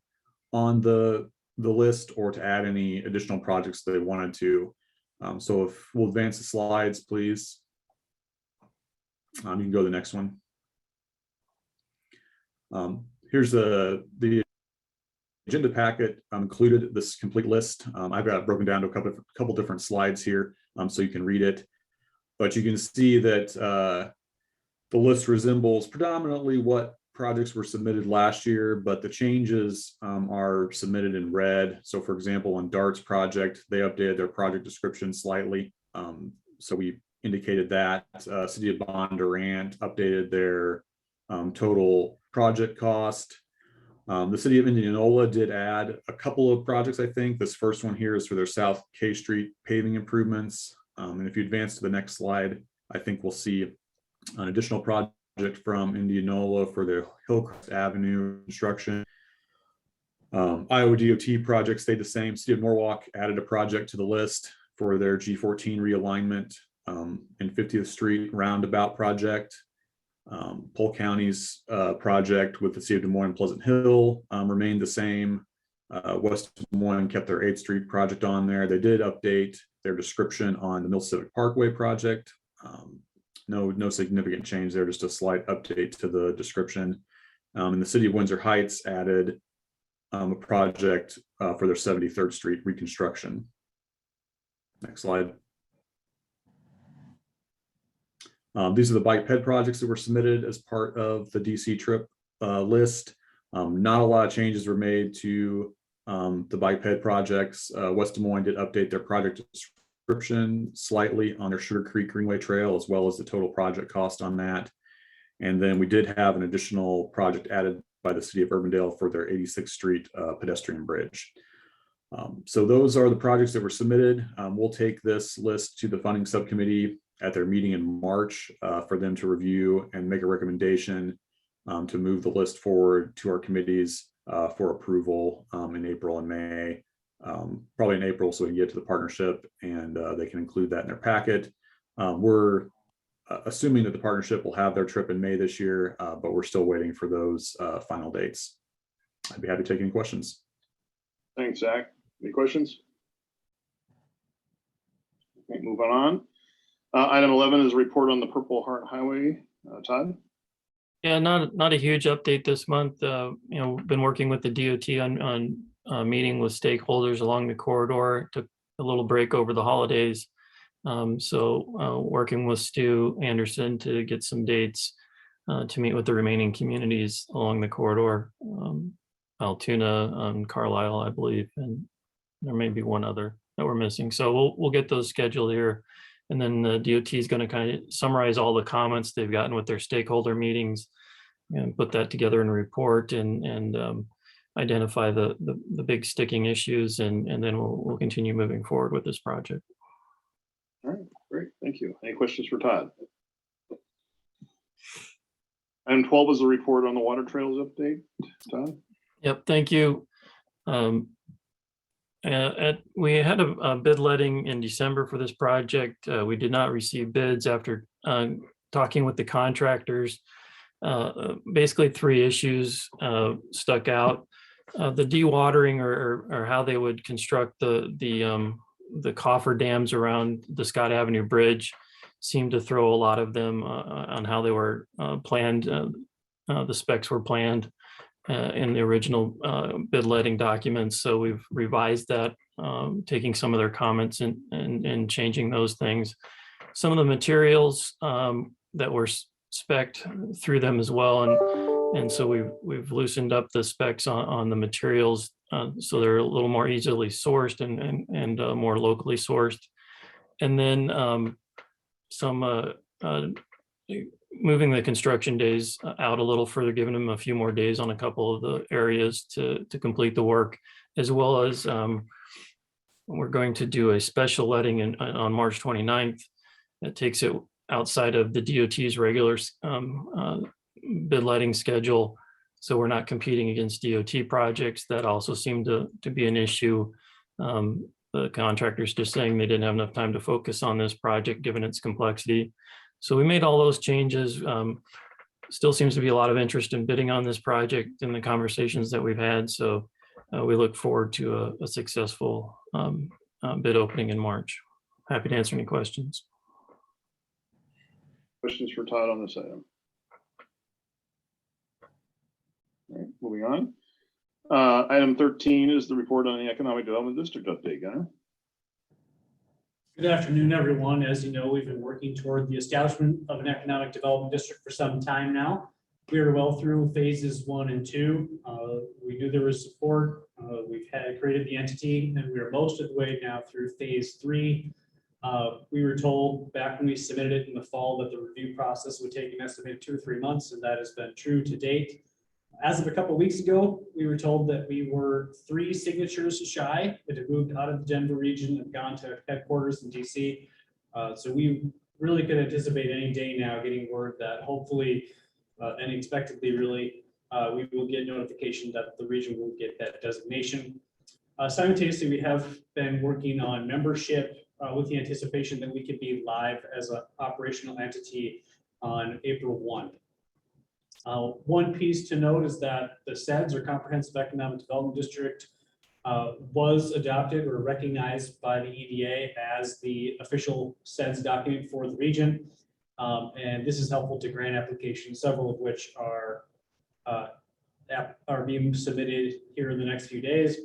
on the list, or to add any additional projects that they wanted to. So if we'll advance the slides, please. You can go to the next one. Here's the agenda packet included this complete list. I've got it broken down to a couple different slides here, so you can read it. But you can see that the list resembles predominantly what projects were submitted last year, but the changes are submitted in red. So for example, on DART's project, they updated their project description slightly. So we indicated that. City of Bondurant updated their total project cost. The city of Indianola did add a couple of projects, I think. This first one here is for their South K Street paving improvements. And if you advance to the next slide, I think we'll see an additional project from Indianola for their Hillcrest Avenue construction. Iowa DOT project stayed the same. City of Norwalk added a project to the list for their G14 realignment in 50th Street roundabout project. Polk County's project with the City of Des Moines Pleasant Hill remained the same. West Des Moines kept their 8th Street project on there. They did update their description on the Mill Civic Parkway project. No significant change there, just a slight update to the description. And the City of Windsor Heights added a project for their 73rd Street reconstruction. Next slide. These are the bike ped projects that were submitted as part of the DC trip list. Not a lot of changes were made to the bike ped projects. West Des Moines did update their project description slightly on their Sugar Creek Greenway Trail, as well as the total project cost on that. And then we did have an additional project added by the City of Urbandale for their 86th Street pedestrian bridge. So those are the projects that were submitted. We'll take this list to the funding subcommittee at their meeting in March for them to review and make a recommendation to move the list forward to our committees for approval in April and May. Probably in April, so we can get to the partnership and they can include that in their packet. We're assuming that the partnership will have their trip in May this year, but we're still waiting for those final dates. I'd be happy to take any questions. Thanks, Zach. Any questions? Okay, moving on. Item 11 is a report on the Purple Heart Highway. Todd? Yeah, not a huge update this month. Been working with the DOT on meeting with stakeholders along the corridor. Took a little break over the holidays. So working with Stu Anderson to get some dates to meet with the remaining communities along the corridor. Altoona, Carlisle, I believe, and there may be one other that we're missing. So we'll get those scheduled here. And then the DOT is going to kind of summarize all the comments they've gotten with their stakeholder meetings and put that together in a report and identify the big sticking issues. And then we'll continue moving forward with this project. All right, great. Thank you. Any questions for Todd? Item 12 is a report on the water trails update. Todd? Yep, thank you. We had a bid letting in December for this project. We did not receive bids after talking with the contractors. Basically, three issues stuck out. The dewatering or how they would construct the coffer dams around the Scott Avenue Bridge seemed to throw a lot of them on how they were planned. The specs were planned in the original bid letting documents. So we've revised that, taking some of their comments and changing those things. Some of the materials that were spec'd through them as well. And so we've loosened up the specs on the materials so they're a little more easily sourced and more locally sourced. And then some moving the construction days out a little further, giving them a few more days on a couple of the areas to complete the work, as well as we're going to do a special letting on March 29th. That takes it outside of the DOT's regular bid letting schedule. So we're not competing against DOT projects. That also seemed to be an issue. The contractors just saying they didn't have enough time to focus on this project given its complexity. So we made all those changes. Still seems to be a lot of interest in bidding on this project in the conversations that we've had. So we look forward to a successful bid opening in March. Happy to answer any questions. Questions for Todd on this item? All right, moving on. Item 13 is the report on the Economic Development District update. Gunnar? Good afternoon, everyone. As you know, we've been working toward the establishment of an economic development district for some time now. We are well through phases 1 and 2. We knew there was support. We've created the entity, and we are most of the way now through phase 3. We were told back when we submitted it in the fall that the review process would take an estimated 2 or 3 months, and that has been true to date. As of a couple of weeks ago, we were told that we were 3 signatures shy. It had moved out of the Denver region and gone to headquarters in DC. So we really could anticipate any day now getting word that hopefully and expectedly really we will get notification that the region will get that designation. Simultaneously, we have been working on membership with the anticipation that we could be live as an operational entity on April 1. One piece to note is that the SEDS, or Comprehensive Economic Development District, was adopted or recognized by the EDA as the official SEDS document for the region. And this is helpful to grant applications, several of which are being submitted here in the next few days.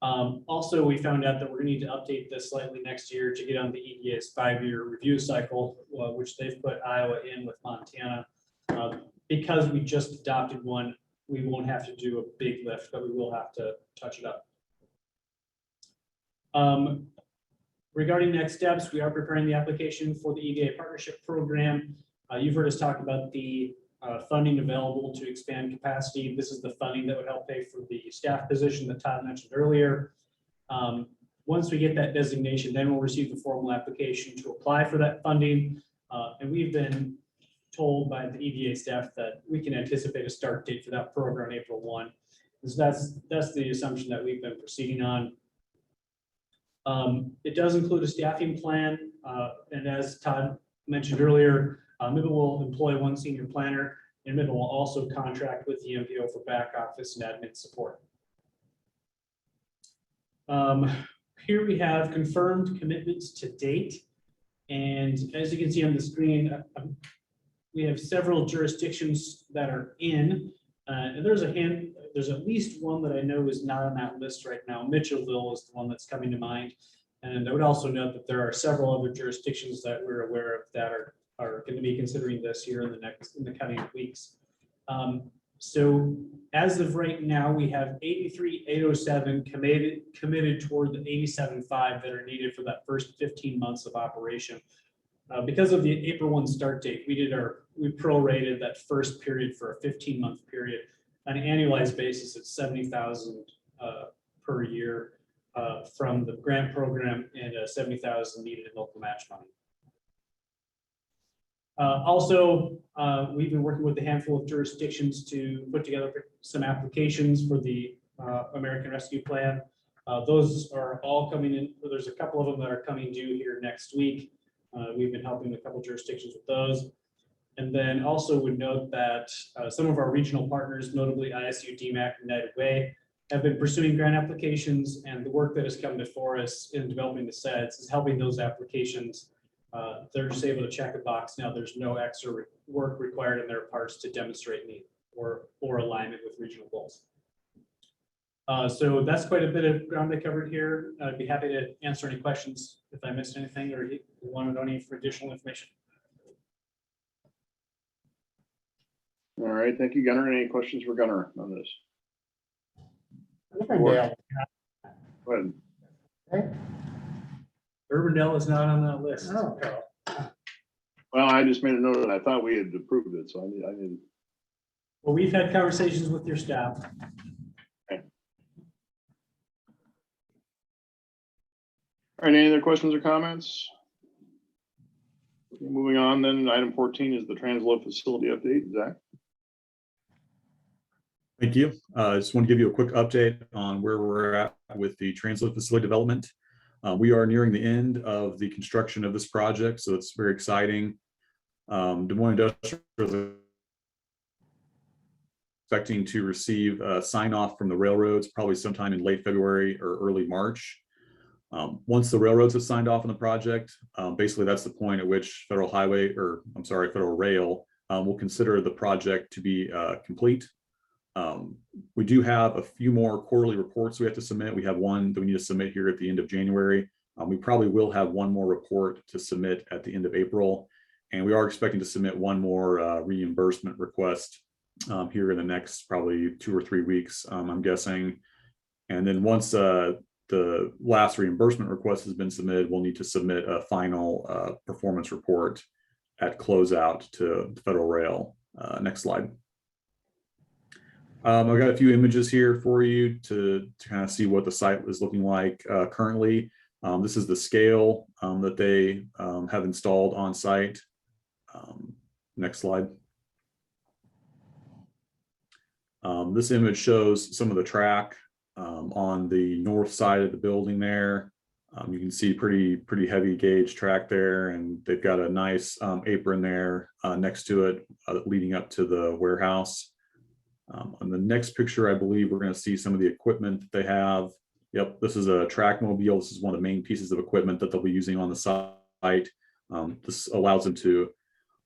Also, we found out that we're going to need to update this slightly next year to get on the EDA's 5-year review cycle, which they've put Iowa in with Montana. Because we just adopted one, we won't have to do a big lift, but we will have to touch it up. Regarding next steps, we are preparing the application for the EDA partnership program. You've heard us talk about the funding available to expand capacity. This is the funding that would help pay for the staff position that Todd mentioned earlier. Once we get that designation, then we'll receive the formal application to apply for that funding. And we've been told by the EDA staff that we can anticipate a start date for that program on April 1. So that's the assumption that we've been proceeding on. It does include a staffing plan, and as Todd mentioned earlier, MIPA will employ 1 senior planner, and MIPA will also contract with the MPO for back office and admin support. Here we have confirmed commitments to date, and as you can see on the screen, we have several jurisdictions that are in, and there's at least one that I know is not on that list right now. Mitchellville is the one that's coming to mind. And I would also note that there are several other jurisdictions that we're aware of that are going to be considering this here in the coming weeks. So as of right now, we have 83,807 committed toward the 87.5 that are needed for that first 15 months of operation. Because of the April 1 start date, we prorated that first period for a 15-month period. On an annualized basis, it's 70,000 per year from the grant program and 70,000 needed in local match money. Also, we've been working with a handful of jurisdictions to put together some applications for the American Rescue Plan. Those are all coming in. There's a couple of them that are coming due here next week. We've been helping a couple jurisdictions with those. And then also would note that some of our regional partners, notably ISU, DMAC, and United Way, have been pursuing grant applications, and the work that has come before us in developing the SEDS is helping those applications. They're just able to check a box now. There's no extra work required on their parts to demonstrate need or alignment with regional goals. So that's quite a bit of ground I covered here. I'd be happy to answer any questions if I missed anything or you wanted any for additional information. All right, thank you, Gunnar. Any questions for Gunnar on this? Go ahead. Urbandale is not on that list. Oh. Carl. Well, I just made a note and I thought we had approved it, so I didn't. Well, we've had conversations with your staff. Okay. All right, any other questions or comments? Moving on, then item 14 is the transload facility update. Zach? Thank you. I just want to give you a quick update on where we're at with the transload facility development. We are nearing the end of the construction of this project, so it's very exciting. Des Moines Industrial is expecting to receive a sign off from the railroads probably sometime in late February or early March. Once the railroads have signed off on the project, basically that's the point at which Federal Rail will consider the project to be complete. We do have a few more quarterly reports we have to submit. We have one that we need to submit here at the end of January. We probably will have one more report to submit at the end of April. And we are expecting to submit one more reimbursement request here in the next probably 2 or 3 weeks, I'm guessing. And then once the last reimbursement request has been submitted, we'll need to submit a final performance report at closeout to Federal Rail. Next slide. I've got a few images here for you to kind of see what the site is looking like currently. This is the scale that they have installed on site. Next slide. This image shows some of the track on the north side of the building there. You can see pretty heavy gauge track there, and they've got a nice apron there next to it leading up to the warehouse. On the next picture, I believe we're going to see some of the equipment that they have. Yep, this is a track mobile. This is one of the main pieces of equipment that they'll be using on the site. This allows them to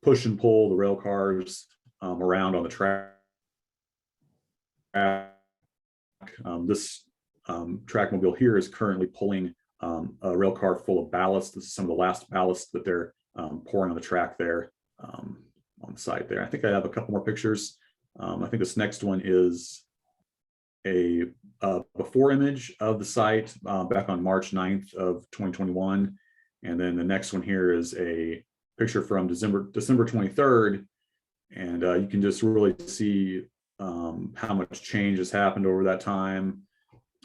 push and pull the rail cars around on the track. This track mobile here is currently pulling a rail car full of ballast. This is some of the last ballast that they're pouring on the track there on the site there. I think I have a couple more pictures. I think this next one is a before image of the site back on March 9th of 2021. And then the next one here is a picture from December 23rd. And you can just really see how much change has happened over that time.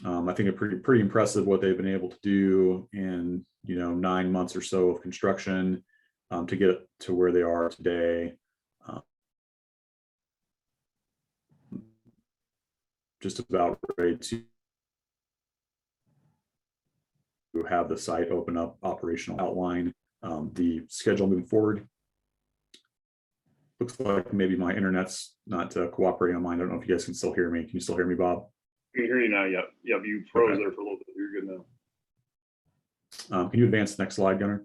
I think it's pretty impressive what they've been able to do in 9 months or so of construction to get to where they are today. Just about ready to have the site open up, operational outline, the schedule moving forward. Looks like maybe my internet's not cooperating on mine. I don't know if you guys can still hear me. Can you still hear me, Bob? I can hear you now. Yep. You froze there for a little bit. You're good now. Can you advance the next slide, Gunnar?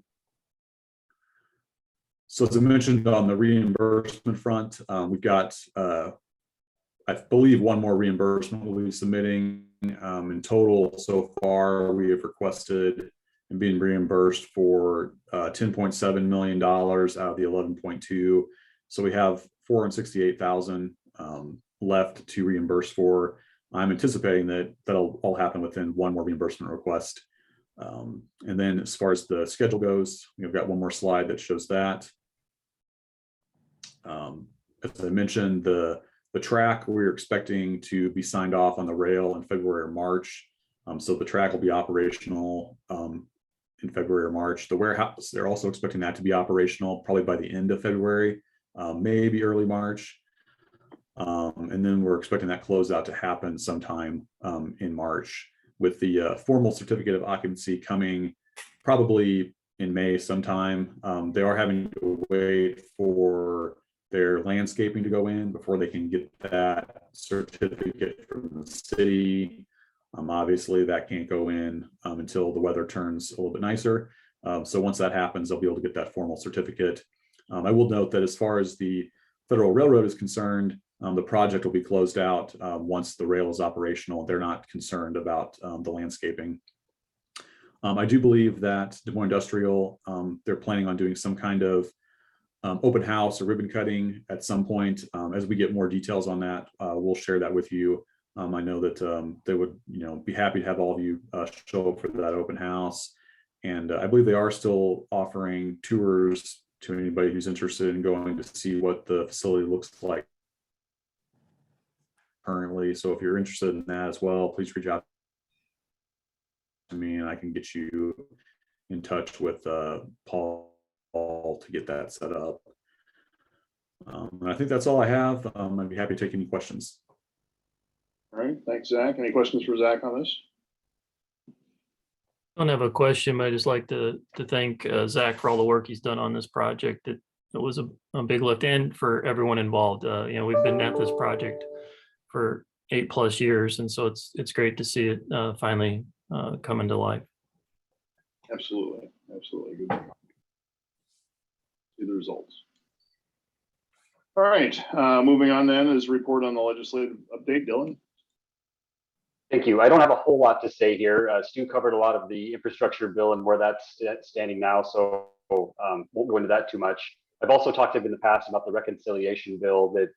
So as I mentioned on the reimbursement front, we've got, I believe, one more reimbursement we'll be submitting. In total, so far, we have requested and being reimbursed for $10.7 million out of the 11.2. So we have $468,000 left to reimburse for. I'm anticipating that'll all happen within one more reimbursement request. And then as far as the schedule goes, we've got one more slide that shows that. As I mentioned, the track we're expecting to be signed off on the rail in February or March. So the track will be operational in February or March. The warehouse, they're also expecting that to be operational probably by the end of February, maybe early March. And then we're expecting that closeout to happen sometime in March, with the formal certificate of occupancy coming probably in May sometime. They are having to wait for their landscaping to go in before they can get that certificate from the city. Obviously, that can't go in until the weather turns a little bit nicer. So once that happens, they'll be able to get that formal certificate. I will note that as far as the Federal Railroad is concerned, the project will be closed out once the rail is operational. They're not concerned about the landscaping. I do believe that Des Moines Industrial, they're planning on doing some kind of open house or ribbon cutting at some point. As we get more details on that, we'll share that with you. I know that they would, be happy to have all of you show up for that open house. And I believe they are still offering tours to anybody who's interested in going to see what the facility looks like currently. So if you're interested in that as well, please reach out to me and I can get you in touch with Paul to get that set up. And I think that's all I have. I'd be happy to take any questions. All right, thanks, Zach. Any questions for Zach on this? I don't have a question, but I just like to thank Zach for all the work he's done on this project. It was a big lift, and for everyone involved. We've been at this project for 8+ years, and so it's great to see it finally come into life. Absolutely, good. See the results. All right, moving on then is report on the legislative update. Dylan. Thank you. I don't have a whole lot to say here. Stu covered a lot of the infrastructure bill and where that's standing now, so won't go into that too much. I've also talked to him in the past about the reconciliation bill that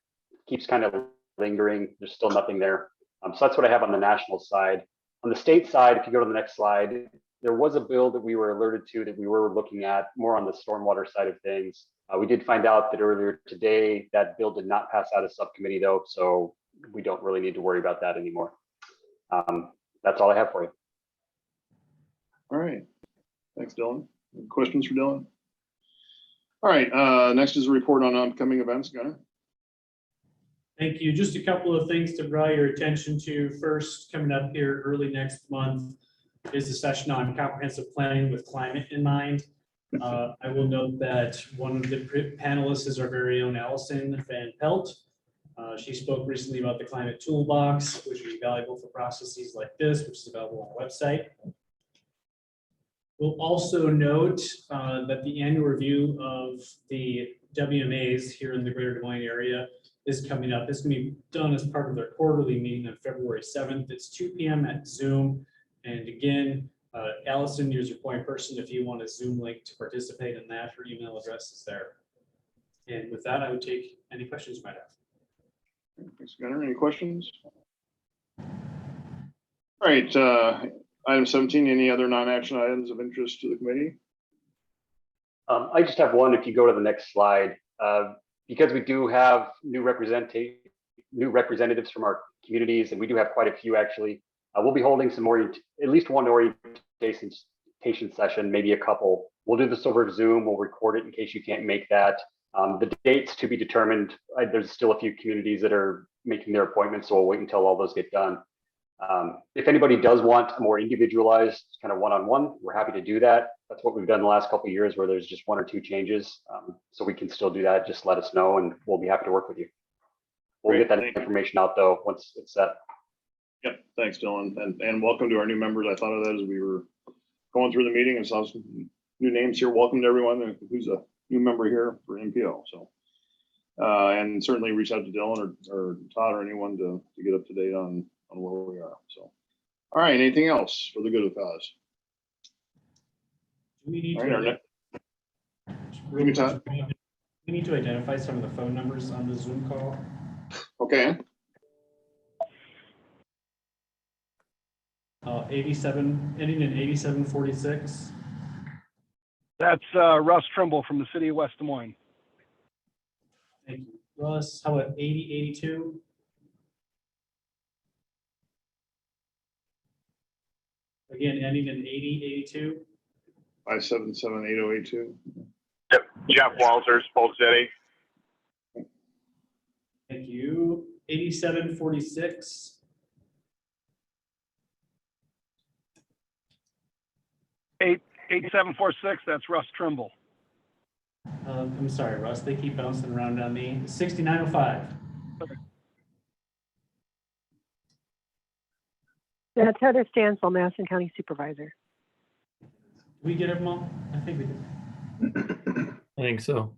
keeps kind of lingering. There's still nothing there. So that's what I have on the national side. On the state side, if you go to the next slide, there was a bill that we were alerted to that we were looking at more on the stormwater side of things. We did find out that earlier today that bill did not pass out of subcommittee though, so we don't really need to worry about that anymore. That's all I have for you. All right. Thanks, Dylan. Any questions for Dylan? All right. Next is a report on upcoming events. Gunnar. Thank you. Just a couple of things to draw your attention to. First, coming up here early next month is a session on comprehensive planning with climate in mind. I will note that one of the panelists is our very own Allison Van Pelt. She spoke recently about the climate toolbox, which would be valuable for processes like this, which is available on the website. We'll also note that the annual review of the WMAs here in the greater Des Moines area is coming up. It's going to be done as part of their quarterly meeting on February 7th. It's 2 p.m. at Zoom. And again, Allison, here's your point person. If you want a Zoom link to participate in that, her email address is there. And with that, I would take any questions you might have. Thanks, Gunnar. Any questions? All right. Item 17, any other non-action items of interest to the committee? I just have one. If you go to the next slide, because we do have new representatives from our communities, and we do have quite a few actually, we'll be holding some more, at least one orientation session, maybe a couple. We'll do this over Zoom. We'll record it in case you can't make that. The dates to be determined. There's still a few communities that are making their appointments, so we'll wait until all those get done. If anybody does want a more individualized kind of one-on-one, we're happy to do that. That's what we've done the last couple of years where there's just 1 or 2 changes. So we can still do that. Just let us know and we'll be happy to work with you. We'll get that information out though once it's set. Yep. Thanks, Dylan. And welcome to our new members. I thought of that as we were going through the meeting and saw some new names here. Welcome to everyone who's a new member here for NPO. So, and certainly reach out to Dylan or Todd or anyone to get up to date on where we are. So, all right, anything else for the good of the cause? We need, we need to identify some of the phone numbers on the Zoom call. Okay. 87, ending in 8746. That's Russ Trimble from the city of West Des Moines. Thank you, Russ. How about 8082? Again, ending in 8082. 577-8082. Yep, Jeff Walters, Polk City. Thank you. 8746. Eight 8746. That's Russ Trimble. I'm sorry, Russ. They keep bouncing around on me. 6905. That's Heather Stansel, Madison County Supervisor. Did we get them all? I think we did. I think so.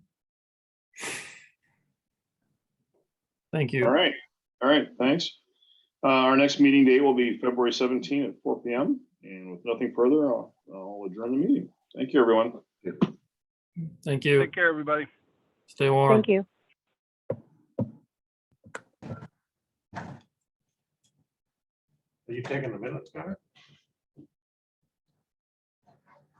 Thank you. All right. All right. Thanks. Our next meeting date will be February 17th at 4 p.m. And with nothing further, I'll adjourn the meeting. Thank you, everyone. Thank you. Take care, everybody. Stay warm. Thank you. Are you taking the minutes, Connor?